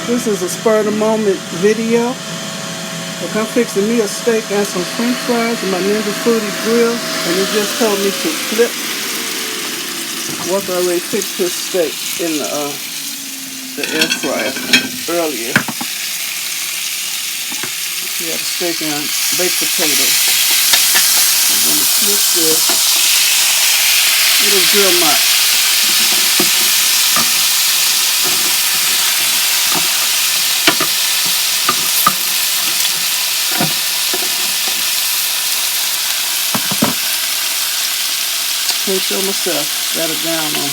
This is a spur of the moment video. Look, I'm fixing me a steak and some french fries in my Foodi grill, and it just told me to flip. Once I already fixed this steak in the air fryer earlier. We have a steak and baked potatoes. I'm going to flip this. It'll grill my can't show myself. Got it down on.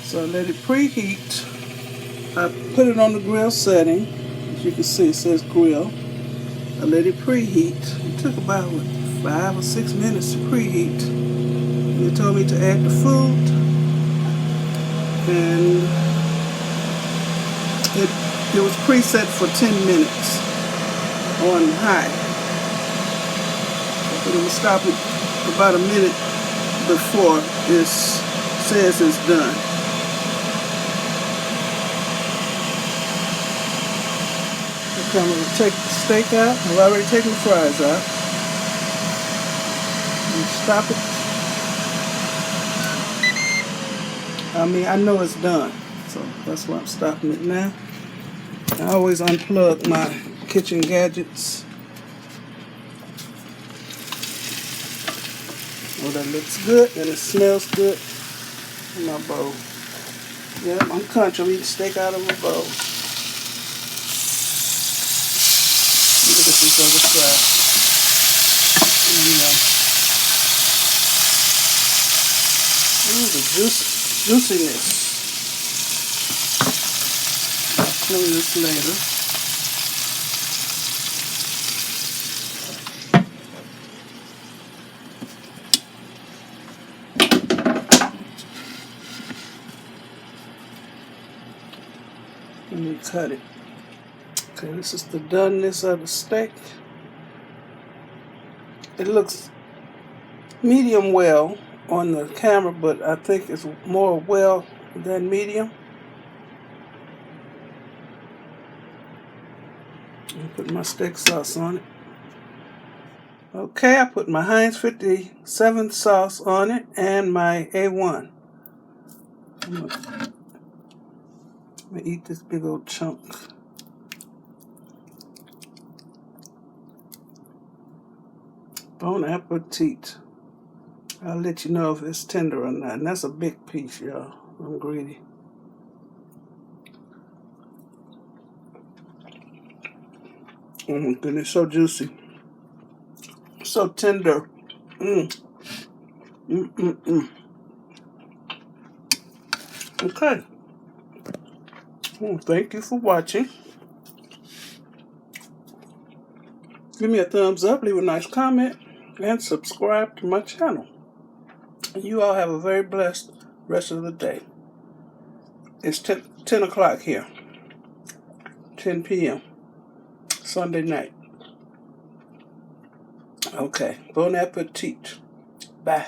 So I let it preheat. I put it on the grill setting. As you can see, it says grill. I let it preheat. It took about 5 or 6 minutes to preheat. And it told me to add the food. And it was preset for 10 minutes on high. But it will stop it about a minute before it says it's done. Okay, I'm going to take the steak out. I've already taken the fries out. And stop it. I know it's done, so that's why I'm stopping it now. I always unplug my kitchen gadgets. Oh, that looks good and it smells good in my bowl. Yep, I'm country. I'm eating steak out of a bowl. Look at this other side. Ooh, the juiciness. I'll clean this later. Let me cut it. Okay, this is the doneness of the steak. It looks medium well on the camera, but I think it's more well than medium. I put my steak sauce on it. Okay, I put my Heinz 57 sauce on it and my A1. I'm gonna eat this big old chunk. Bon appetit. I'll let you know if it's tender or not. And that's a big piece, y'all. I'm greedy. Oh my goodness, so juicy. So tender. Okay. Well, thank you for watching. Give me a thumbs up, leave a nice comment, and subscribe to my channel. You all have a very blessed rest of the day. It's 10 o'clock here. 10 p.m. Sunday night. Okay. Bon appetit. Bye.